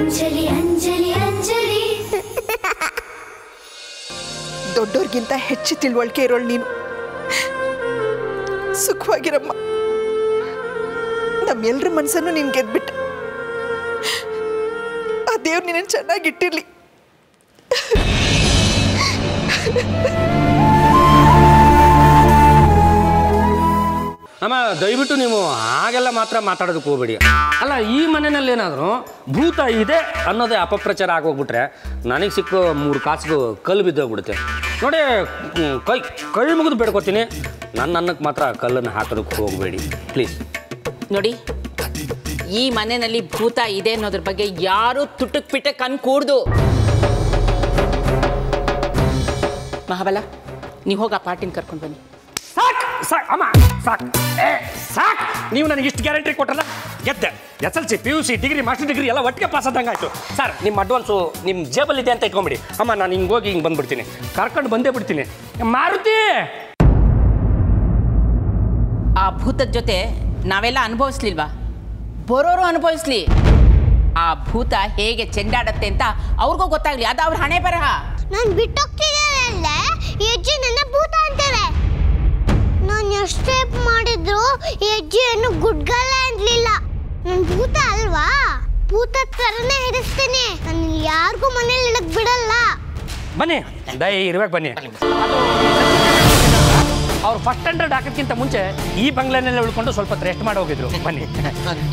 ಅಂಜಲಿ ಅಂಜಲಿ ಅಂಜಲಿ. ದೊಡ್ಡೋರ್ಗಿಂತ ಹೆಚ್ಚು ತಿಳುವಳಿಕೆ ಇರೋಳು ನೀನು. ಸುಖವಾಗಿರಮ್ಮ. ನಮ್ಮೆಲ್ಲರ ಮನಸ್ಸನ್ನು ನೀನು ಗೆದ್ಬಿಟ್ಟೆ. ಆ ದೇವ್ರು ನಿನ್ನನ್ನು ಚೆನ್ನಾಗಿಟ್ಟಿರ್ಲಿ. ಅಮ್ಮ ದಯವಿಟ್ಟು ನೀವು ಹಾಗೆಲ್ಲ ಮಾತ್ರ ಮಾತಾಡೋದಕ್ಕೆ ಹೋಗ್ಬೇಡಿ. ಅಲ್ಲ, ಈ ಮನೆಯಲ್ಲಿ ಏನಾದರೂ ಭೂತ ಇದೆ ಅನ್ನೋದೇ ಅಪಪ್ರಚಾರ ಆಗೋಗ್ಬಿಟ್ರೆ ನನಗೆ ಸಿಕ್ಕ 3 ಕಾಸಿಗೂ ಕಲ್ಲು ಬಿದ್ದೋಗ್ಬಿಡುತ್ತೆ ನೋಡಿ. ಕೈ ಮುಗಿದು ಬೇಡ್ಕೊತೀನಿ, ನನ್ನ ಅನ್ನಕ್ಕೆ ಮಾತ್ರ ಕಲ್ಲನ್ನು ಹಾಕೋದಕ್ಕೆ ಹೋಗಬೇಡಿ ಪ್ಲೀಸ್. ನೋಡಿ, ಈ ಮನೆಯಲ್ಲಿ ಭೂತ ಇದೆ ಅನ್ನೋದ್ರ ಬಗ್ಗೆ ಯಾರು ತುಟಕ್ ಪಿಟಕ್ ಅನ್ಕೂಡ್ದು. ಮಹಾಬಲ, ನೀವು ಹೋಗಿ ಆ ಪಾರ್ಟಿನ ಕರ್ಕೊಂಡು ಬನ್ನಿ. ಸಾಕು ಅಮ್ಮ, ಸಾಕು ಸಾಕು. ನೀವು ನನಗೆ ಇಷ್ಟು ಗ್ಯಾರಂಟಿ ಕೊಟ್ಟರಲ್ಲ, ಗೆದ್ದೆ. SLC PUC degree master degree ಎಲ್ಲ ಒಟ್ಟಿಗೆ ಪಾಸ್ ಆದಂಗೆ ಆಯಿತು. ಸರ್, ನಿಮ್ಮ ಅಡ್ವಾನ್ಸು ನಿಮ್ಮ ಜೇಬಲ್ಲಿದೆ ಅಂತ ಇಟ್ಕೊಂಬಿಡಿ. ಅಮ್ಮ, ನಾನು ಹಿಂಗೆ ಹೋಗಿ ಹಿಂಗೆ ಬಂದುಬಿಡ್ತೀನಿ, ಕರ್ಕೊಂಡು ಬಂದೇ ಬಿಡ್ತೀನಿ. ಮಾರುತಿ, ಆ ಭೂತದ ಜೊತೆ ನಾವೆಲ್ಲ ಅನುಭವಿಸ್ಲಿಲ್ವಾ? ಬರೋರು ಅನುಭವಿಸ್ಲಿ. ಆ ಭೂತ ಹೇಗೆ ಚೆಂಡಾಡತ್ತೆ ಅಂತ ಅವ್ರಿಗೂ ಗೊತ್ತಾಗ್ಲಿ. ಅದು ಅವ್ರ ಹಣೆ ಬರಹ. ನಾನು ಬಿಟ್ಟೋಗ್ತಿದ್ದಾರಲ್ಲ, ಹೆಜ್ಜೆ ನನ್ನ ಭೂತ ಅಂತಾರೆ. ನಾನು ಎಷ್ಟೇ ಮಾಡಿದ್ರು ಹೆಜ್ಜೆಯನ್ನು ಗುಡ್ಗಲ್ಲ ಅನ್ಲಿಲ್ಲ. ನಾನು ಭೂತ ಅಲ್ವಾ? ಭೂತ ತರನೇ ಹೆದರ್ಸ್ತೇನೆ. ನಾನು ಯಾರಿಗೂ ಮನೇಲಿ ಇಡಕ್ ಬಿಡಲ್ಲ. ಬನ್ನಿ, ಇರ್ಬೇಕು ಬನ್ನಿ. ಅವ್ರು ಫಸ್ಟ್ 100 ಹಾಕೋಕ್ಕಿಂತ ಮುಂಚೆ ಈ ಬಂಗ್ಲೆನೆಲ್ಲ ಉಳ್ಕೊಂಡು ಸ್ವಲ್ಪ ರೆಸ್ಟ್ ಮಾಡಿ ಹೋಗಿದ್ರು. ಬನ್ನಿ.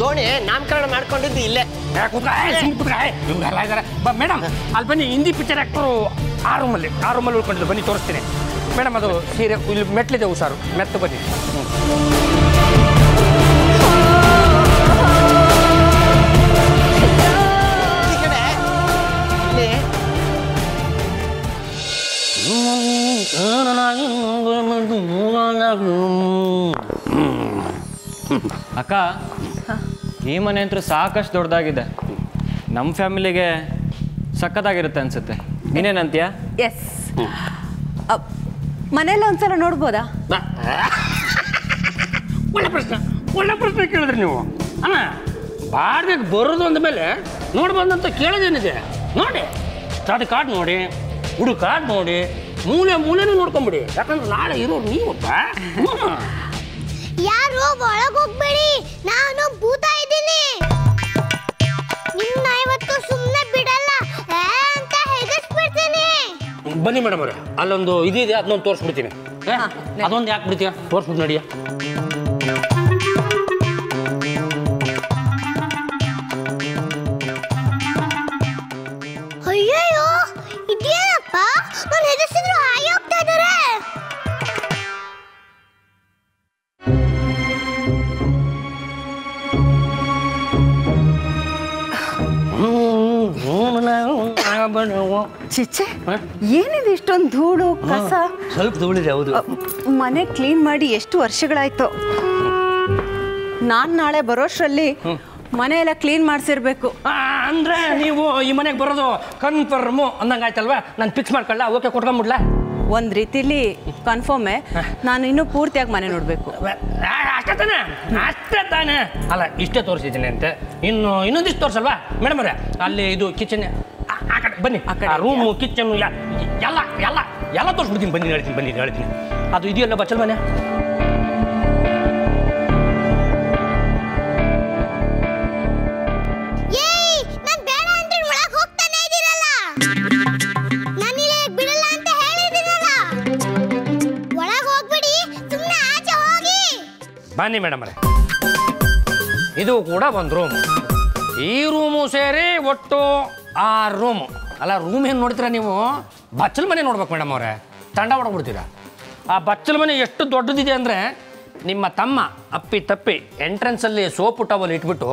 ದೋಣಿ ನಾಮಕರಣ ಮಾಡ್ಕೊಂಡಿದ್ದು ಇಲ್ಲೇ. ಮೇಡಮ್, ಅಲ್ಲಿ ಬನ್ನಿ. ಹಿಂದಿ ಪಿಕ್ಚರ್ ಆ್ಯಕ್ಟರು ಆ ರೂಮಲ್ಲಿ ಉಳ್ಕೊಂಡಿದ್ರು. ಬನ್ನಿ, ತೋರಿಸ್ತೀನಿ ಮೇಡಮ್. ಅದು ಸೀರೆ ಇಲ್ಲಿ ಮೆಟ್ಲಿದೆ, ಹುಷಾರು, ಮೆತ್ತು. ಬನ್ನಿ. ಅಕ್ಕ, ಈ ಮನೆ ಅಂತೂ ಸಾಕಷ್ಟು ದೊಡ್ಡದಾಗಿದೆ. ನಮ್ಮ ಫ್ಯಾಮಿಲಿಗೆ ಸಖತ್ತಾಗಿರುತ್ತೆ ಅನ್ಸುತ್ತೆ. ನೀನೇನಂತೀಯ? ಎಸ್. ಮನೇಲಿ ಒಂದ್ಸಲ ನೋಡ್ಬೋದಾ? ಒಳ್ಳೆ ಪ್ರಶ್ನೆ ಕೇಳಿದ್ರಿ ನೀವು. ಅಣ್ಣ, ಬಾಡ್ಬೇಕು ಬರೋದು ಅಂದಮೇಲೆ ನೋಡ್ಬಂದಂತ ಕೇಳೋದೇನಿದೆ? ನೋಡಿ, ಸ್ಟಾರ್ಟ್ ಕಾರ್ಡ್ ನೋಡಿ, ಹುಡುಕಾಡ್ ನೋಡಿ, ಮೂಲೆನೂ ನೋಡ್ಕೊಂಬಿಡಿ. ಯಾಕಂದ್ರೆ ನಾಳೆ ಇರೋರು ನೀವಪ್ಪ. ಯಾರು ಒಳಗೋಗ್ಬೇಡಿ, ನಾನು ಭೂತ ಇದ್ದೀನಿ. ನಿನ್ನ ಇವತ್ತು ಸುಮ್ಮನೆ ಬಿಡಲ್ಲ ಅಂತ ಹೆದರ್ಸ್ಬಿಡ್ತೀನಿ. ಬನ್ನಿ ಮೇಡಮ್ ಅವರೇ, ಅಲ್ಲೊಂದು ಇದಿದೆ, ಅದನ್ನೊಂದು ತೋರಿಸ್ಬಿಡ್ತೀನಿ. ಅದೊಂದು ಯಾಕೆ ಬಿಡ್ತೀಯ? ತೋರಿಸ್ಬಿಟ್ಟು ನಡಿಯ. ಅಯ್ಯಯ್ಯೋ, ಇದೇನಪ್ಪ? ನಾನು ಹೆದರ್ಸಿದ್ರು ಹಾಗೆ ಹೋಗ್ತಾ ಇದ್ದಾರೆ. ಚಿಚ್ಚೆ, ಏನಿದೆ ಇಷ್ಟೊಂದು ಧೂಳು ಕಸ? ಸ್ವಲ್ಪ ಧೂಳಿದೆ, ಹೌದು. ಮನೆ ಕ್ಲೀನ್ ಮಾಡಿ ಎಷ್ಟು ವರ್ಷಗಳಾಯ್ತು. ನಾನು ನಾಳೆ ಬರೋಷ್ಟರಲ್ಲಿ ಮನೆ ಎಲ್ಲ ಕ್ಲೀನ್ ಮಾಡಿಸಿರ್ಬೇಕು. ಅಂದ್ರೆ ನೀವು ಈ ಮನೆಗೆ ಬರೋದು ಕನ್ಫರ್ಮು ಅಂದಂಗೆ ಆಯ್ತಲ್ವಾ? ನಾನು ಫಿಕ್ಸ್ ಮಾಡ್ಕೊಳ್ಳ, ಓಕೆ ಕೊಟ್ಕೊಂಡ್ಬಿಡ್ಲಾ? ಒಂದು ರೀತಿಲಿ ಕನ್ಫರ್ಮೇ. ನಾನು ಇನ್ನೂ ಪೂರ್ತಿಯಾಗಿ ಮನೆ ನೋಡಬೇಕು. ಅಷ್ಟೇ ತಾನೇ. ಅಲ್ಲ, ಇಷ್ಟೇ ತೋರಿಸಿದ್ದೀನಿ ಅಂತೆ. ಇನ್ನೊಂದಿಷ್ಟು ತೋರಿಸಲ್ವಾ ಮೇಡಮ್ ಅವರೇ? ಅಲ್ಲಿ ಇದು ಕಿಚನ್ ಆ ಕಡೆ ಬನ್ನಿ. ರೂಮು, ಕಿಚನ್ ಎಲ್ಲ ತೋರಿಸ್ಬಿಡ್ತೀನಿ. ಬನ್ನಿ, ಹೇಳ್ತೀನಿ. ಅದು ಇದೆಯಲ್ಲ ಬಚ್ಚಲ್ ಮನೆ. ಬನ್ನಿ ಮೇಡಮ್ ಅವರೇ, ಇದು ಕೂಡ ಒಂದು ರೂಮ್. ಈ ರೂಮು ಸೇರಿ ಒಟ್ಟು 6 ರೂಮು. ಅಲ್ಲ, ರೂಮ್ ಏನು ನೋಡ್ತೀರಾ ನೀವು? ಬಚ್ಚಲ್ ಮನೆ ನೋಡ್ಬೇಕು ಮೇಡಮ್ ಅವರೇ. ತಂಡ ಹೊಡಗ್ಬಿಡ್ತೀರಾ. ಆ ಬಚ್ಚಲ್ ಮನೆ ಎಷ್ಟು ದೊಡ್ಡದಿದೆ ಅಂದರೆ, ನಿಮ್ಮ ತಮ್ಮ ಅಪ್ಪಿ ತಪ್ಪಿ ಎಂಟ್ರೆನ್ಸಲ್ಲಿ ಸೋಪು ಟವಲ್ ಇಟ್ಬಿಟ್ಟು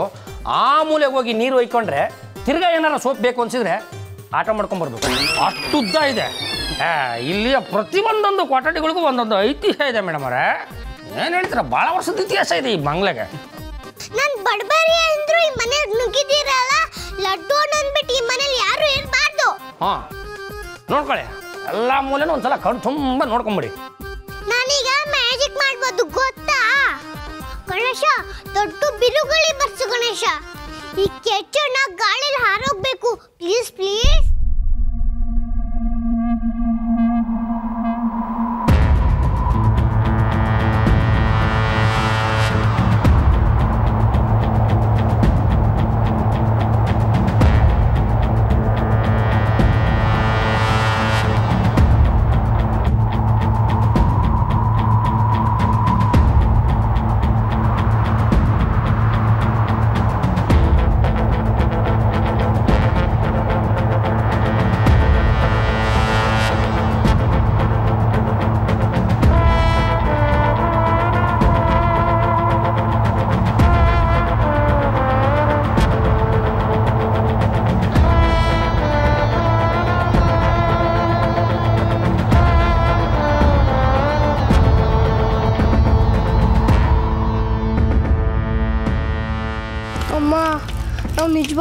ಆ ಮೂಲೆಗೆ ಹೋಗಿ ನೀರು ಒಯ್ಕೊಂಡ್ರೆ ತಿರ್ಗಾ ಏನಾರ ಸೋಪ್ ಬೇಕು ಅನಿಸಿದ್ರೆ ಆಟ ಮಾಡ್ಕೊಂಬರ್ಬೇಕು. ಅಷ್ಟು ಉದ್ದ ಇದೆ. ಇಲ್ಲಿಯ ಪ್ರತಿಯೊಂದೊಂದು ಕೊಠಡಿಗಳಿಗೂ ಒಂದೊಂದು ಐತಿಹ್ಯ ಇದೆ ಮೇಡಮ್ ಅವರೇ. ಏನು ಹೇಳ್ತೀರಾ? ಭಾಳ ವರ್ಷದ ಇತಿಹಾಸ ಇದೆ ಈ ಬಂಗ್ಲೆಗೆ. ನಾನು ಬಡಬರಿ ಅಂದ್ರು ಈ ಮನೆ ನುಗ್ಗಿದ್ದೀರಲ್ಲ, ಲಡ್ಡು ಅಂದ್ಬಿಟ್ಟು ಈ ಮನೇಲಿ ಯಾರು ಇರಬಾರ್ದು. ಹಾಂ, ನೋಡ್ಕೊಳ್ಳಿ. ಎಲ್ಲ ಮೂಲೆನೂ ಒಂದ್ಸಲ ಕಣ್ಣು ತುಂಬ ನೋಡ್ಕೊಂಬಿಡಿ. ನಾನೀಗ ಮ್ಯಾಜಿಕ್ ಮಾಡ್ಬೋದು, ಗೊತ್ತಾ? ಗಣೇಶ, ದೊಡ್ಡ ಬಿರುಗಾಳಿ ಬರ್ಸು ಗಣೇಶ. ಈ ಕೆಚ್ಚಣ್ಣ ಗಾಳಿಲಿ ಹಾರೋಗ್ಬೇಕು.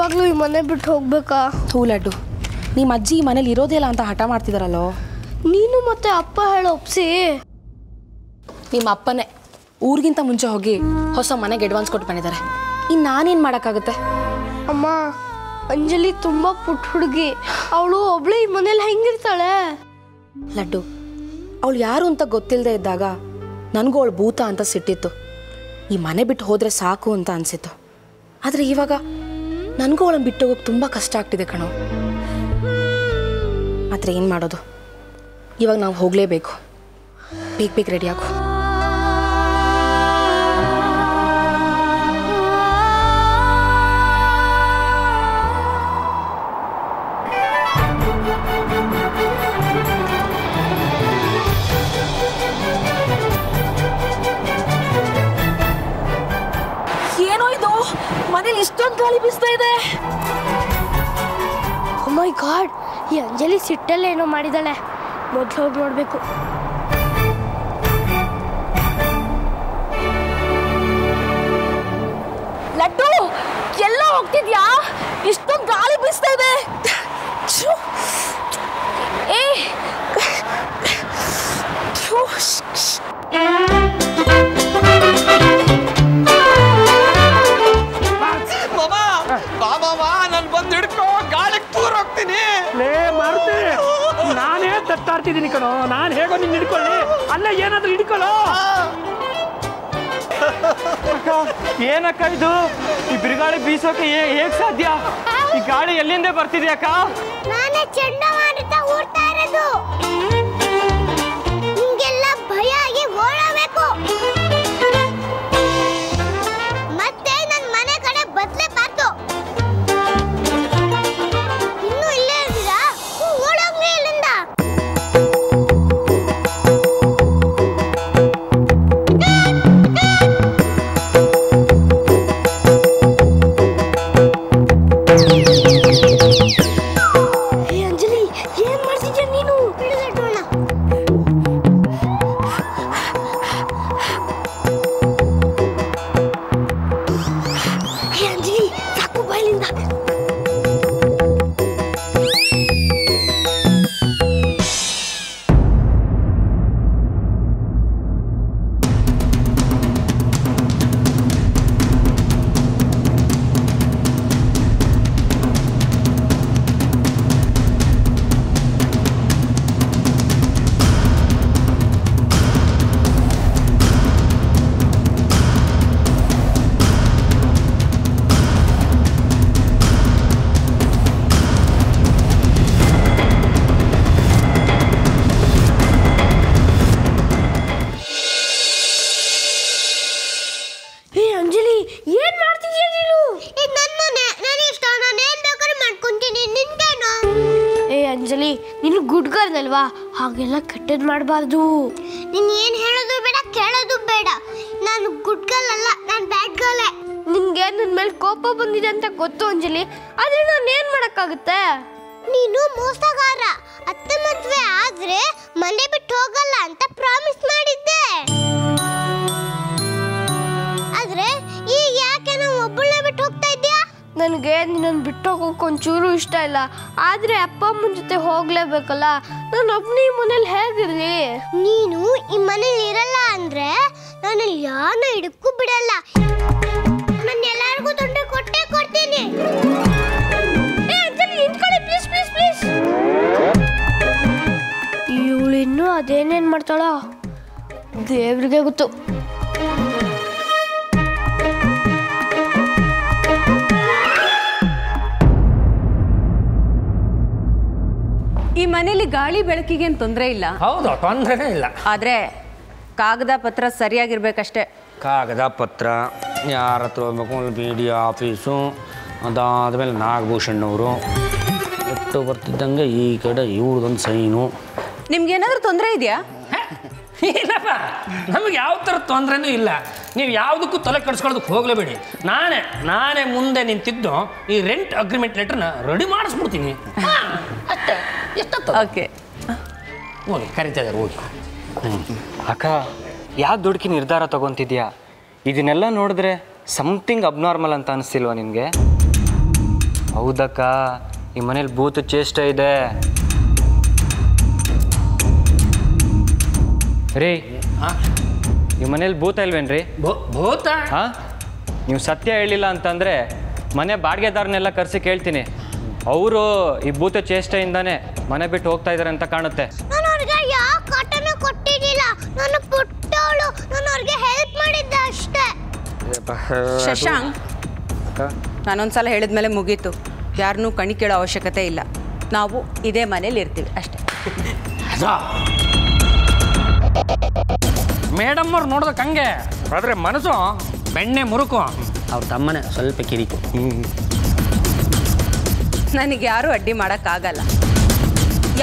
ನಿಜವಾಗ್ಲೂ ಈ ಮನೆ ಬಿಟ್ಟು ಹೋಗ್ಬೇಕಾ? ಥೂ ಲಡ್ಡು, ನಿಮ್ಮ ಅಜ್ಜಿ ಈ ಮನೇಲಿ ಇರೋದೇ ಇಲ್ಲ ಅಂತ ಹಠ ಮಾಡ್ತಿದಾರಲ್ಲೋ. ನೀನು ಮತ್ತೆ ಅಪ್ಪ ಹೇಳೋ ಒಪ್ಸಿ. ನಿಮ್ಮ ಅಪ್ಪನೇ ಊರಿಗಿಂತ ಮುಂಚೆ ಹೋಗಿ ಹೊಸ ಮನೆಗೆ ಅಡ್ವಾನ್ಸ್ ಕೊಟ್ಟು ಬಂದಿದ್ದಾರೆ. ಇನ್ನು ನಾನೇನು ಮಾಡೋಕ್ಕಾಗುತ್ತೆ? ಅಮ್ಮ, ಅಂಜಲಿ ತುಂಬ ಪುಟ್ಟ ಹುಡುಗಿ, ಅವಳು ಒಬ್ಳೆ ಈ ಮನೇಲಿ ಹೆಂಗಿರ್ತಾಳೆ? ಲಡ್ಡು, ಅವಳು ಯಾರು ಅಂತ ಗೊತ್ತಿಲ್ಲದೆ ಇದ್ದಾಗ ನನಗೂ ಅವಳು ಭೂತ ಅಂತ ಸಿಟ್ಟಿತ್ತು. ಈ ಮನೆ ಬಿಟ್ಟು ಹೋದರೆ ಸಾಕು ಅಂತ ಅನಿಸಿತ್ತು. ಆದರೆ ಇವಾಗ ನನಗೂ ಅವಳನ್ನು ಬಿಟ್ಟು ಹೋಗೋಕೆ ತುಂಬ ಕಷ್ಟ ಆಗ್ತಿದೆ ಕಣೋ. ಆದರೆ ಏನು ಮಾಡೋದು, ಇವಾಗ ನಾವು ಹೋಗಲೇಬೇಕು. ಬೇಗ ರೆಡಿ ಆಗು. ಏನೋ ಇದು, ಮನೇಲಿ ಇಷ್ಟೊಂದು ಗಾಳಿ ಬೀಸ್ತಾ ಇದೆ. ಓ ಮೈ ಗಾಡ್, ಈ ಅಂಜಲಿ ಸಿಟ್ಟಲ್ಲೇ ಏನೋ ಮಾಡಿದಾಳೆ. ಮೊದಲು ಹೋಗಿ ನೋಡಬೇಕು. ಲಡ್ಡು, ಎಲ್ಲ ಹೋಗ್ತಿದ್ಯಾ? ಇಷ್ಟೊಂದು ಗಾಳಿ ಬೀಸ್ತಾ ಇದೆ. ಏ ನಾನು ಬಂದು ಹಿಡ್ಕೋ, ಗಾಳಿಗೆ ತೂರ ಹೋಗ್ತೀನಿ. ನಾನೇ ತಟ್ಟಾಡ್ತಿದ್ದೀನಿ ಕಣೋ. ನಾನು ಹೇಗೋ ನಿನ್ನ ಹಿಡ್ಕೊಳ್ಳಿ, ಅಲ್ಲ ಏನಾದ್ರೂ ಹಿಡ್ಕೊಳ್ಳೋ. ಏನಕ್ಕ ಇದು? ಈ ಬಿರುಗಾಳಿ ಬೀಸೋಕೆ ಹೇಗ್ ಸಾಧ್ಯ? ಈ ಗಾಳಿ ಎಲ್ಲಿಂದ ಬರ್ತಿದ್ಯಾಕ? ನಾನೇ ಚಂಡಮಾರುತ ಊರ್ತಾ ಇರೋದು. ನಿಮ್ಗೆಲ್ಲ ಭಯ ಆಗಿ ಓಡಬೇಕು. ಮತ್ತೆ ನನ್ನ ಮನೆ ಕಡೆ ಬದಲೇಬಾರ್ದು. ಇನ್ನೂ ಇಲ್ಲೇ ಇದ್ದೀರಾ? ಓಡೋಗ್ಲಿ ಇಲ್ಲಿಂದ. ಅಂಜಲಿ, ಏನ್ ಮಾಡ್ತಿದ್ಯಾ ನೀನು? ಹಿಡಿದಿಟ್ಟೋಣ. ಅಂಜಲಿ, ಸಾಕು ಬಾಯಿಲಿಂದ. ಅಂಜಲಿ, ಏನ್ ಮಾಡ್ತಿದ್ಯಾ ನೀನು? ಇದು ನನ್ನ ಮನೆ, ನನಗೆ ಇಷ್ಟ. ನಾನು ಏನ್ ಬೇಕಾದ್ರೂ ಮಾಡ್ಕೊಂತೀನಿ. ನಿನ್ಗೇನು? ಅಂಜಲಿ, ನೀನು ಗುಡ್ ಗರ್ಲ್ ಅಲ್ವಾ? ಹಾಗೆಲ್ಲ ಕೆಟ್ಟದ್ ಮಾಡಬಾರ್ದು. ನೀನ್ ಏನ್ ಹೇಳೋದು ಬೇಡ, ಕೇಳೋದು ಬೇಡ. ನಾನು ಗುಡ್ ಗರ್ಲ್ ಅಲ್ಲ, ನಾನು ಬ್ಯಾಡ್ ಗರ್ಲ್. ನಿನ್ಗೆ ನನ್ನ ಮೇಲೆ ಕೋಪ ಬಂದಿದೆ ಅಂತ ಗೊತ್ತು ಅಂಜಲಿ, ಆದ್ರೆ ನಾನು ಏನ್ ಮಾಡಕ್ಕಾಗುತ್ತೆ? ನೀನು ಮೋಸಗಾರ. ಅತ್ತೆ ಮದ್ವೆ ಆದ್ರೆ ಮನೆ ಬಿಟ್ಟು ಹೋಗಲ್ಲ ಅಂತ ಪ್ರಾಮಿಸ್ ಮಾಡಿದ್ದೆ. ಆದ್ರೆ ಈಗ ಯಾಕೆ ನಾವು ಒಬ್ಬಳೇ ಬಿಟ್ಟು ಹೋಗ್ತಾ ಇದ್ಯಾ? ನನಗೆ ನಿನ್ನನ್ನು ಬಿಟ್ಟು ಹೋಗೋಕೆ ಒಂಚೂರು ಇಷ್ಟ ಇಲ್ಲ. ಆದ್ರೆ ಅಪ್ಪ ಅಮ್ಮನ ಜೊತೆ ಹೋಗ್ಲೇಬೇಕಲ್ಲ. ನಾನು ಒಬ್ಬನೇ ಈ ಮನೇಲಿ ಹೇಗಿರ್ಲಿ? ನೀನು ಈ ಮನೇಲಿ ಇರಲ್ಲ ಅಂದ್ರೆ ನಾನು ಯಾರನ್ನ ಹಿಡಕ್ಕೂ ಬಿಡಲ್ಲ. ನಾನು ಎಲ್ಲರಿಗೂ ತೊಂದರೆ ಕೊಡ್ತೀನಿ. ಇವಳು ಇನ್ನೂ ಅದೇನೇನ್ ಮಾಡ್ತಾಳ ದೇವ್ರಿಗೆ ಗೊತ್ತು. ಈ ಮನೇಲಿ ಗಾಳಿ ಬೆಳಕಿಗೆ ಏನು ತೊಂದರೆ ಇಲ್ಲ. ಹೌದು, ತೊಂದರೆನೇ ಇಲ್ಲ. ಆದರೆ ಕಾಗದ ಪತ್ರ ಸರಿಯಾಗಿರ್ಬೇಕಷ್ಟೇ. ಕಾಗದ ಪತ್ರ ಯಾರ ಹತ್ರ ಹೋಗ್ಬೇಕು? ಬಿ ಡಿ ಆಫೀಸು, ಅದಾದಮೇಲೆ ನಾಗಭೂಷಣ್ಣವರು ಎಟ್ಟು ಬರ್ತಿದ್ದಂಗೆ ಈ ಕಡೆ ಇವ್ರದೊಂದು ಸೈನು. ನಿಮ್ಗೇನಾದ್ರೂ ತೊಂದರೆ ಇದೆಯಾ? ಇಲ್ಲಪ್ಪ, ನಮಗೆ ಯಾವ ಥರ ತೊಂದರೆನೂ ಇಲ್ಲ. ನೀವು ಯಾವುದಕ್ಕೂ ತಲೆ ಕೆಡಿಸ್ಕೊಳ್ಳೋದಕ್ಕೆ ಹೋಗಲೇಬೇಡಿ. ನಾನೇ ಮುಂದೆ ನಿಂತಿದ್ದು ಈ ರೆಂಟ್ ಅಗ್ರಿಮೆಂಟ್ ಲೆಟರ್ನ ರೆಡಿ ಮಾಡಿಸ್ಬಿಡ್ತೀನಿ ಅಷ್ಟೇ. ಎಷ್ಟೊತ್ತು? ಓಕೆ, ಹೋಗಿ ಕರಿತಾ ಇದ್ದಾರೆ, ಹೋಗಿ. ಅಕ್ಕ, ಯಾಕೆ ದುಡುಕಿ ನಿರ್ಧಾರ ತಗೊತಿದ್ಯಾ? ಇದನ್ನೆಲ್ಲ ನೋಡಿದ್ರೆ ಸಮಥಿಂಗ್ ಅಬ್ನಾರ್ಮಲ್ ಅಂತ ಅನಿಸ್ತಿಲ್ವಾ ನಿನಗೆ? ಹೌದಕ್ಕ, ಈ ಮನೇಲಿ ಭೂತ ಚೇಷ್ಟ ಇದೆ. ರೀ, ಈ ಮನೇಲಿ ಭೂತ ಇಲ್ವೇನ್ರಿ? ಭೂತ? ಹಾಂ, ನೀವು ಸತ್ಯ ಹೇಳಿಲ್ಲ ಅಂತಂದರೆ ಮನೆ ಬಾಡಿಗೆದಾರನೆಲ್ಲ ಕರೆಸಿ ಕೇಳ್ತೀನಿ. ಅವರು ಈ ಭೂತ ಚೇಷ್ಟೆಯಿಂದಾನೇ ಮನೆ ಬಿಟ್ಟು ಹೋಗ್ತಾ ಇದ್ದಾರೆ ಅಂತ ಕಾಣುತ್ತೆ. ನಾನು ಅವ್ರಿಗೆ ಯಾವ ಕಾಟನೂ ಕೊಟ್ಟಿದ್ದಿಲ್ಲ. ನಾನು ಪುಟ್ಟವಳು, ನಾನು ಅವ್ರಿಗೆ ಹೆಲ್ಪ್ ಮಾಡಿದ್ದೆ ಅಷ್ಟೇ. ಶಶಾಂಕ್, ನಾನೊಂದ್ಸಲ ಹೇಳಿದ್ಮೇಲೆ ಮುಗೀತು. ಯಾರನ್ನೂ ಕಣಿ ಕೇಳೋ ಅವಶ್ಯಕತೆ ಇಲ್ಲ. ನಾವು ಇದೇ ಮನೇಲಿ ಇರ್ತೀವಿ ಅಷ್ಟೇ. ಮೇಡಮ್ ಅವ್ರು ನೋಡ್ದಕ್ಕೆ ಹಂಗೆ, ಆದರೆ ಮನಸ್ಸು ಬೆಣ್ಣೆ ಮುರುಕು. ಅವ್ರ ತಮ್ಮನೆ ಸ್ವಲ್ಪ ಕಿರಿಕು. ನನಗೆ ಯಾರೂ ಅಡ್ಡಿ ಮಾಡೋಕ್ಕಾಗಲ್ಲ.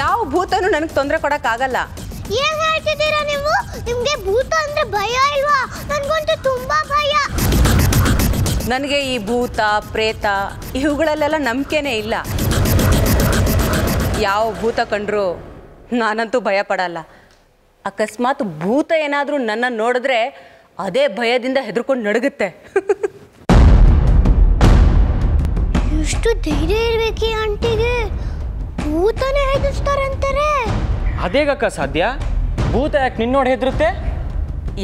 ಯಾವ ಭೂತನೂ ನನಗೆ ತೊಂದರೆ ಕೊಡೋಕ್ಕಾಗಲ್ಲ. ಏನ್ ಹೇಳ್ತಿದ್ದೀರಾ ನೀವು? ನಿಮ್ಗೆ ಭೂತ ಅಂದ್ರೆ ಭಯ ಇಲ್ವಾ? ನನ್ಗಂತೂ ತುಂಬಾ ಭಯ. ನನಗೆ ಈ ಭೂತ ಪ್ರೇತ ಇವುಗಳಲ್ಲೆಲ್ಲ ನಂಬಿಕೆನೇ ಇಲ್ಲ. ಯಾವ ಭೂತ ಕಂಡ್ರು ನಾನಂತೂ ಭಯ ಪಡಲ್ಲ. ಅಕಸ್ಮಾತ್ ಭೂತ ಏನಾದರೂ ನನ್ನ ನೋಡಿದ್ರೆ ಅದೇ ಭಯದಿಂದ ಹೆದರ್ಕೊಂಡು ನಡುಗುತ್ತೆ. ಎಷ್ಟು ಧೈರ್ಯ ಇರ್ಬೇಕು ಈ ಆಂಟಿಗೆ. ಭೂತನೇ ಹೆದರ್ಸ್ತಾರಂತಾರೆ. ಅದೇಗಕ್ಕ ಸಾಧ್ಯ? ಭೂತ ಯಾಕೆ ನಿನ್ನೋಡು ಹೆದರುತ್ತೆ?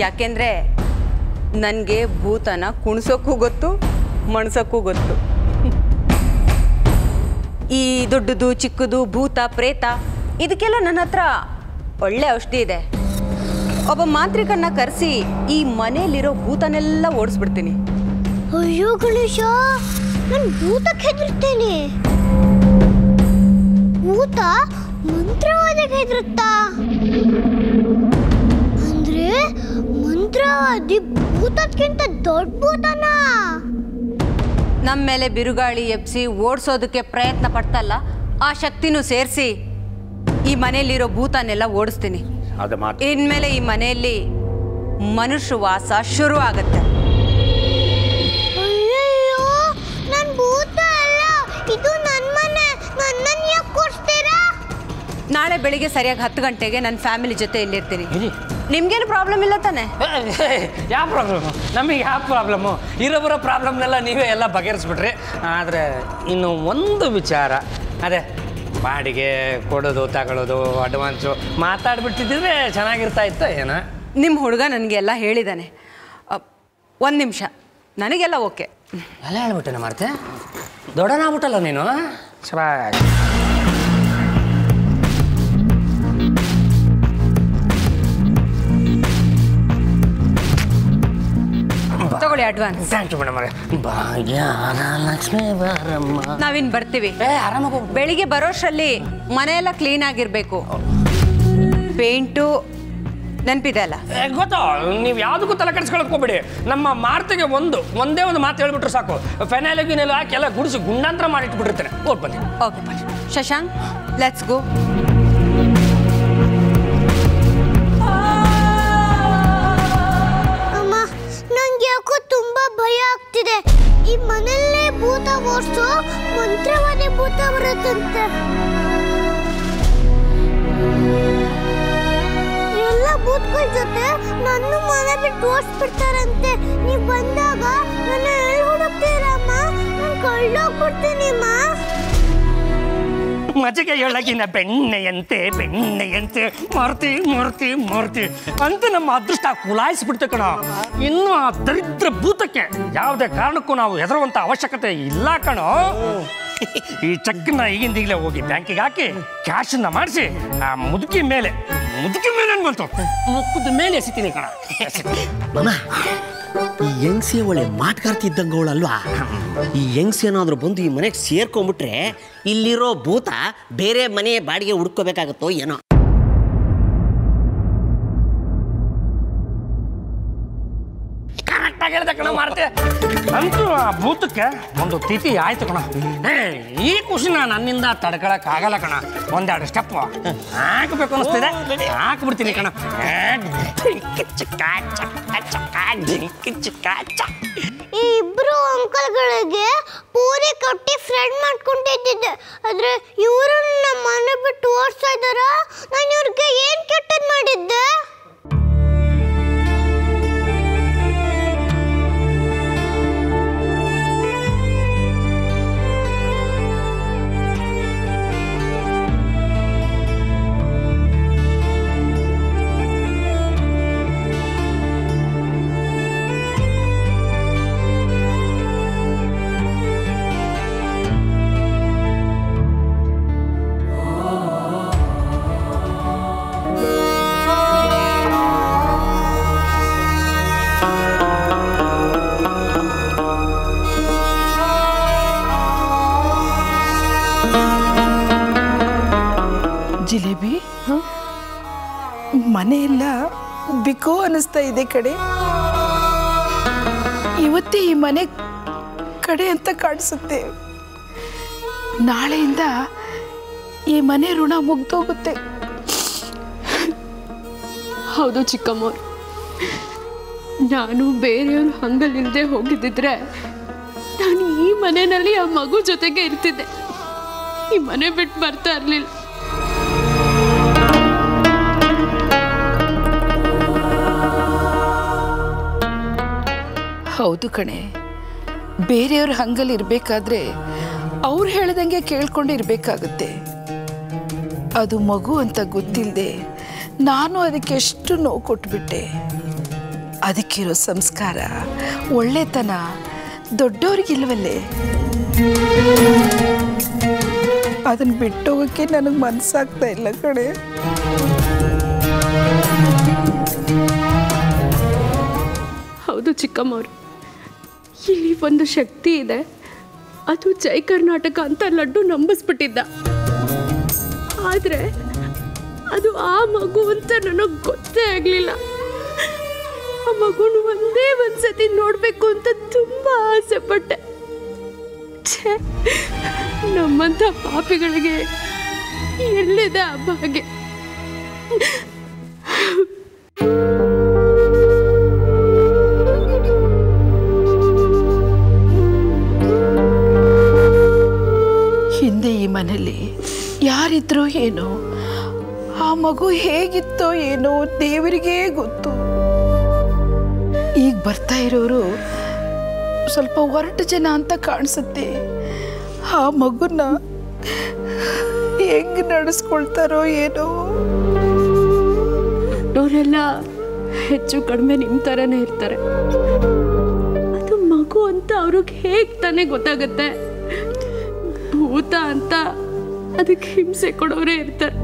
ಯಾಕೆಂದರೆ ನನಗೆ ಭೂತನ ಕುಣಿಸೋಕ್ಕೂ ಗೊತ್ತು, ಮಣ್ಸೋಕ್ಕೂ ಗೊತ್ತು. ಈ ದೊಡ್ಡದು ಚಿಕ್ಕದು ಭೂತ ಪ್ರೇತ ಇದಕ್ಕೆಲ್ಲ ನನ್ನ ಹತ್ರ ಒಳ್ಳೆ ಔಷಧಿ ಇದೆ. ಒಬ್ಬ ಮಾಂತ್ರಿಕನ್ನ ಕರೆಸಿ ಈ ಮನೆಯಲ್ಲಿರೋ ಭೂತನೆಲ್ಲ ಓಡಿಸ್ಬಿಡ್ತೀನಿ. ಅಯ್ಯೋ ಗಣೇಶ, ನಾನು ಭೂತಕ್ಕೆ ಹೆದರ್ತೇನೆ. ಭೂತ ಮಂತ್ರವಾದಿಗೆ ಹೆದರುತ್ತಾ? ಅಂದ್ರೆ ಮಂತ್ರವಾದಿ ಭೂತಕ್ಕಿಂತ ದೊಡ್ಡ ಭೂತನಾ? ನಮ್ಮ ಮೇಲೆ ಬಿರುಗಾಳಿ ಎಬ್ಸಿ ಓಡಿಸೋದಕ್ಕೆ ಪ್ರಯತ್ನ ಪಡ್ತಲ್ಲ, ಆ ಶಕ್ತಿನೂ ಸೇರಿಸಿ ಈ ಮನೆಯಲ್ಲಿರೋ ಭೂತನೆಲ್ಲ ಓಡಿಸ್ತೀನಿ. ಇನ್ಮೇಲೆ ಈ ಮನೆಯಲ್ಲಿ ಮನುಷ್ಯ ವಾಸ ಶುರು ಆಗುತ್ತೆ. ಅಯ್ಯಯ್ಯೋ, ನಾನು ಭೂತ ಅಲ್ಲ, ಇದು ನನ್ನ ಮನೆ. ನನ್ನನ್ನು ಯಾಕೆ ಕೊಡ್ತೀರಾ? ನಾಳೆ ಬೆಳಿಗ್ಗೆ ಸರಿಯಾಗಿ 10 ಗಂಟೆಗೆ ನನ್ನ ಫ್ಯಾಮಿಲಿ ಜೊತೆ ಇಲ್ಲಿರ್ತೀನಿ. ನಿಮ್ಗೇನು ಪ್ರಾಬ್ಲಮ್ ಇಲ್ಲ ತಾನೆ? ಯಾವ ಪ್ರಾಬ್ಲಮ್ಮು? ನಮಗೆ ಯಾವ ಪ್ರಾಬ್ಲಮ್ಮು? ಇರೋ ಪ್ರಾಬ್ಲಮ್ನೆಲ್ಲ ನೀವೇ ಎಲ್ಲ ಬಗೆಹರಿಸ್ಬಿಟ್ರಿ. ಆದರೆ ಇನ್ನು ಒಂದು ವಿಚಾರ, ಅದೇ ಬಾಡಿಗೆ ಕೊಡೋದು ತಗೊಳ್ಳೋದು ಅಡ್ವಾನ್ಸು ಮಾತಾಡ್ಬಿಡ್ತಿದ್ದಿದ್ರೆ ಚೆನ್ನಾಗಿರ್ತಾ ಇತ್ತ ಏನೋ? ನಿಮ್ಮ ಹುಡುಗ ನನಗೆಲ್ಲ ಹೇಳಿದ್ದಾನೆ. 1 ನಿಮಿಷ, ನನಗೆಲ್ಲ ಓಕೆ. ಎಲ್ಲ ಹೇಳ್ಬಿಟ್ಟೆನ ಮಾಡ್ತೆ? ದೊಡ್ಡನಾಗ್ಬಿಟ್ಟಲ್ಲ ನೀನು. ಚೆನ್ನಾಗಿ ತಗೊಳ್ಳಿ advance. Thank you madam. Lakshmi ಬಾರಮ್ಮ. ನಾವಿನ್ ಬರ್ತೀವಿ. ಆರಾಮಾಗಿ ಬೆಳಿಗ್ಗೆ ಬರೋಷ್ಟರಲ್ಲಿ ಮನೆಯೆಲ್ಲ ಕ್ಲೀನ್ ಆಗಿರಬೇಕು. ಪೇಂಟು ನೆನಪಿದೆ ಅಲ್ಲ? ಗೊತ್ತೋ, ನೀವು ಯಾವುದಕ್ಕೂ ತಲೆ ಕೆಡಿಸ್ಕೊಳಕ್ ಹೋಗ್ಬೇಡಿ. ನಮ್ಮ ಮಾರ್ತಿಗೆ ಒಂದೇ ಒಂದು ಮಾತು ಹೇಳ್ಬಿಟ್ರೆ ಸಾಕು. ಫೆನೈಲ್ ಗಿನೆಲ್ಲ ಹಾಕಿ ಎಲ್ಲ ಗುಡಿಸಿ ಗುಂಡಾಂತರ ಮಾಡಿಟ್ಬಿಟ್ಟಿರ್ತಾರೆ. ಹೋಗಿ ಬನ್ನಿ. Okay Shashank, let's go. ಅಮ್ಮ, ನಂಗೆ ಯಾಕೋ ತುಂಬಾ ಭಯ ಆಗ್ತಿದೆ. ಈ ಮನೆಯಲ್ಲೇ ಭೂತ ಓಡಿಸೋ ಮಂತ್ರವಾದಿ ಭೂತ ಬರುತ್ತಂತೆ. ಎಲ್ಲ ಭೂತಗಳ ಜೊತೆ ನನ್ನ ಮನೆ ಬಿಟ್ಟು ಓಡಿಸ್ಬಿಡ್ತಾರಂತೆ. ನೀವು ಬಂದಾಗ ನನ್ನ ಎಲ್ಲಿ ಹುಡುಕ್ತೀರಮ್ಮ? ನಾನು ಕಳ್ಳೋಗ್ಬಿಡ್ತೀನಿಮ್ಮ. ಮಜೆಗೆ ಹೇಳಗಿನ ಬೆಣ್ಣೆಯಂತೆ ಮಾರ್ತಿ ಅಂತ ನಮ್ಮ ಅದೃಷ್ಟ ಕುಲಾಯಿಸ್ಬಿಡ್ತೆ ಕಣ. ಇನ್ನು ಆ ದರಿದ್ರ ಭೂತಕ್ಕೆ ಯಾವುದೇ ಕಾರಣಕ್ಕೂ ನಾವು ಹೆದರುವಂಥ ಅವಶ್ಯಕತೆ ಇಲ್ಲ ಕಣೋ. ಈ ಚೆಕ್ನ ಈಗಿಂದೀಗಲೇ ಹೋಗಿ ಬ್ಯಾಂಕಿಗೆ ಹಾಕಿ ಕ್ಯಾಶನ್ನ ಮಾಡಿಸಿ ಆ ಮುದುಕಿ ಮೇಲೆ ಅನ್ಬಂತು ಮುಖದ ಮೇಲೆ ಎಸಿತೀನಿ ಕಣ. ಈ ಹೆಂಗ್ಸಿ ಒಳ್ಳೆ ಮಾಟ್ಗಾರ್ತಿ ಇದ್ದಂಗವಳಲ್ವಾ? ಈ ಹೆಂಗ್ಸಿ ಏನಾದರೂ ಬಂದು ಈ ಮನೆಗೆ ಸೇರ್ಕೊಂಡ್ಬಿಟ್ರೆ ಇಲ್ಲಿರೋ ಭೂತ ಬೇರೆ ಮನೆ ಬಾಡಿಗೆ ಹುಡ್ಕೋಬೇಕಾಗತ್ತೋ ಏನೋ. ಕರೆಕ್ಟಾಗಿ ಹೇಳ್ದೆ ಕಣ ಮಾರ್ತೆ. ಅಂತೂ ಆ ಭೂತಕ್ಕೆ ಒಂದು ತಿಥಿ ಆಯ್ತು ಕಣ. ಈ ಖುಷಿನ ನನ್ನಿಂದ ತಡ್ಕೊಳಕ್ ಆಗಲ್ಲ ಕಣ. ಒಂದೆರಡು ಸ್ಟೆಪ್ ಹಾಕಬೇಕು ಅನಿಸ್ತಿದೆ, ಹಾಕ್ಬಿಡ್ತೀನಿ ಕಣ. ಈ ಇಬ್ರು ಅಂಕಲ್ಗಳಿಗೆ ಪೂರಿ ಕಟ್ಟಿ ಫ್ರೆಂಡ್ ಮಾಡ್ಕೊಂಡಿದ್ದೆ. ಆದ್ರೆ ಇವರು ನಮ್ಮ ಮನೆ ಬಿಟ್ಟು ಓಡಿಸ್ತಾ ಇದ್ದಾರ. ನಾನು ಇವ್ರಿಗೆ ಏನ್ ಕೆಟ್ಟದ್ ಮಾಡಿದ್ದೆ? ಜಿಲೇಬಿ ಮನೆಯೆಲ್ಲ ಬಿಕೋ ಅನ್ನಿಸ್ತಾ ಇದೆ ಕಡೆ. ಇವತ್ತೇ ಈ ಮನೆ ಕಡೆ ಅಂತ ಕಾಣಿಸುತ್ತೆ. ನಾಳೆಯಿಂದ ಈ ಮನೆ ಋಣ ಮುಗ್ದೋಗುತ್ತೆ. ಹೌದು ಚಿಕ್ಕಮ್ಮ, ನಾನು ಬೇರೆಯವ್ರ ಹಂಗಲಿಲ್ಲದೆ ಹೋಗಿದ್ದಿದ್ರೆ ನಾನು ಈ ಮನೆಯಲ್ಲಿ ಆ ಮಗು ಜೊತೆಗೆ ಇರ್ತಿದ್ದೆ. ಈ ಮನೆ ಬಿಟ್ಟು ಬರ್ತಾ ಇರಲಿಲ್ಲ. ಹೌದು ಕಣೆ, ಬೇರೆಯವ್ರ ಹಂಗಲ್ಲಿ ಇರಬೇಕಾದ್ರೆ ಅವ್ರು ಹೇಳ್ದಂಗೆ ಕೇಳ್ಕೊಂಡು ಇರಬೇಕಾಗುತ್ತೆ. ಅದು ಮಗು ಅಂತ ಗೊತ್ತಿಲ್ಲದೆ ನಾನು ಅದಕ್ಕೆ ಎಷ್ಟು ನೋವು ಕೊಟ್ಬಿಟ್ಟೆ. ಅದಕ್ಕಿರೋ ಸಂಸ್ಕಾರ ಒಳ್ಳೆತನ ದೊಡ್ಡವ್ರಿಗಿಲ್ವಲ್ಲೇ. ಅದನ್ನು ಬಿಟ್ಟೋಗೋಕ್ಕೆ ನನಗೆ ಮನಸ್ಸಾಗ್ತಾ ಇಲ್ಲ ಕಣೆ. ಹೌದು ಚಿಕ್ಕಮ್ಮವ್ರು, ಇಲ್ಲಿ ಒಂದು ಶಕ್ತಿ ಇದೆ. ಅದು ಜೈ ಕರ್ನಾಟಕ ಅಂತ ಲಡ್ಡು ನಂಬಿಸ್ಬಿಟ್ಟಿದ್ದ. ಆದರೆ ಅದು ಆ ಮಗು ಅಂತ ನನಗೆ ಗೊತ್ತೇ ಆಗಲಿಲ್ಲ. ಆ ಮಗುನ ಒಂದೇ ಒಂದ್ಸತಿ ನೋಡಬೇಕು ಅಂತ ತುಂಬ ಆಸೆ ಪಟ್ಟೆ. ನಮ್ಮಂಥ ಪಾಪಿಗಳಿಗೆ ಎಲ್ಲಿದೆ ಆ ಭಾಗ್ಯ? ಹಿಂದೆ ಈ ಮನೇಲಿ ಯಾರಿದ್ರೋ ಏನೋ, ಆ ಮಗು ಹೇಗಿತ್ತೋ ಏನೋ ದೇವರಿಗೇ ಗೊತ್ತು. ಈಗ ಬರ್ತಾ ಇರೋರು ಸ್ವಲ್ಪ ಹೊರಟು ಜನ ಅಂತ ಕಾಣಿಸುತ್ತೆ. ಆ ಮಗುನ ಹೆಂಗ್ ನಡೆಸ್ಕೊಳ್ತಾರೋ ಏನೋ. ಅವರೆಲ್ಲ ಹೆಚ್ಚು ಕಡಿಮೆ ನಿಮ್ಮ ಥರನೇ ಇರ್ತಾರೆ. ಅದು ಮಗು ಅಂತ ಅವ್ರಿಗೆ ಹೇಗೆ ತಾನೇ ಗೊತ್ತಾಗತ್ತೆ? ಭೂತ ಅಂತ ಅದಕ್ಕೆ ಹಿಂಸೆ ಕೊಡೋರೇ ಇರ್ತಾರೆ.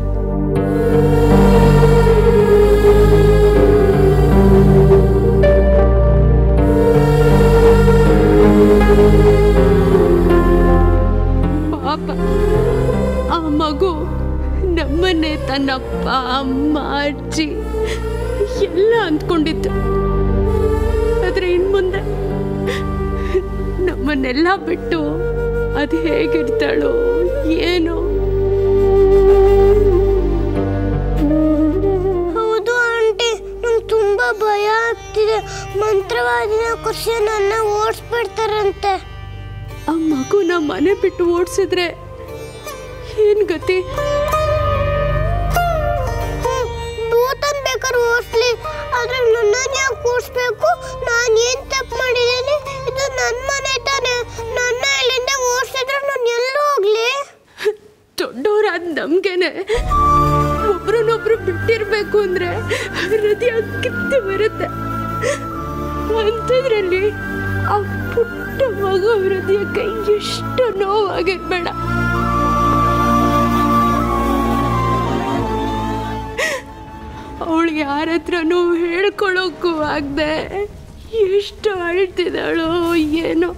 ಪಾಪ ಆ ಮಗು ನಮ್ಮನ್ನೇ ತನ್ನಪ್ಪ ಅಮ್ಮ ಅಜ್ಜಿ ಎಲ್ಲ ಅಂದ್ಕೊಂಡಿತ್ತು. ಆದ್ರೆ ಇನ್ಮುಂದೆ ನಮ್ಮನ್ನೆಲ್ಲ ಬಿಟ್ಟು ಅದು ಹೇಗಿರ್ತಾಳೋ ಏನೋ. ಹೌದು ಆಂಟಿ, ನಂಗೆ ತುಂಬಾ ಭಯ ಆಗ್ತಿದೆ. ಮಂತ್ರವಾದಿನ ಕೃಷಿ ನನ್ನ ಓಡಿಸ್ಬಿಡ್ತಾರಂತೆ. ಆ ಮಗುನ ಮನೆ ಬಿಟ್ಟು ಓಡಿಸಿದ್ರೆ ಏನ್ ಗತಿ? ಭೂತನ್ ಬೇಕಾದ್ರೆ ಓಡಿಸ್ಲಿ, ಆದ್ರೆ ನನ್ನ ಯಾಕೆ ಓಡಿಸ್ಬೇಕು? ನಾನು ಏನ್ ತಪ್ಪು ಮಾಡಿದ್ದೀನಿ? ಇದು ನನ್ನ ಮನೆ ತಾನೆ. ನನ್ನ ಇಲ್ಲಿಂದ ಓಡಿಸಿದ್ರೆ ನಾನು ಎಲ್ಲೂ ಹೋಗ್ಲಿ? ದೊಡ್ಡವರಾದ ನಮ್ಗೇನೆ ಒಬ್ರನ್ನೊಬ್ರು ಬಿಟ್ಟಿರ್ಬೇಕು ಅಂದ್ರೆ ಹೃದಯ ಕಿತ್ತು ಬರುತ್ತೆ. ಅಂಥದ್ರಲ್ಲಿ ಆ ಪುಟ್ಟ ಮಗು ಹೃದಯಕ್ಕೆ ಎಷ್ಟು ನೋವಾಗಿರ್ಬೇಡ. ಅವಳು ಯಾರ ಹತ್ರನೂ ಹೇಳ್ಕೊಳ್ಳೋಕ್ಕೂ ಆಗದೆ ಎಷ್ಟು ಅಳ್ತಿದ್ದಾಳೋ ಏನೋ.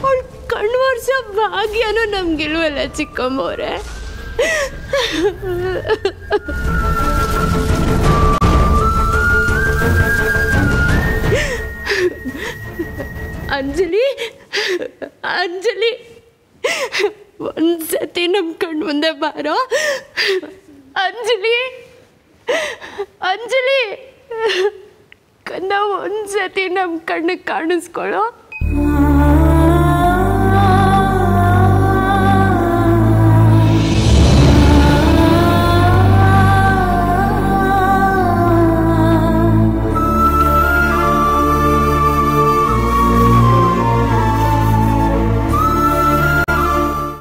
ಅವಳು ಕಣ್ವರ್ಸೋ ಭಾಗ್ಯನೂ ನಮ್ಗಿಲ್ವಲ್ಲ ಚಿಕ್ಕಮ್ಮವ್ರೆ. ಅಂಜಲಿ, ಅಂಜಲಿ, ಒಂದ್ಸತಿ ನಮ್ಮ ಕಣ್ಣು ಮುಂದೆ ಬಾರೋ. ಅಂಜಲಿ, ಅಂಜಲಿ ಕಂದ, ಒಂದ್ಸತಿ ನಮ್ಮ ಕಣ್ಣಿಗೆ ಕಾಣಿಸ್ಕೊಳ್ಳೋ.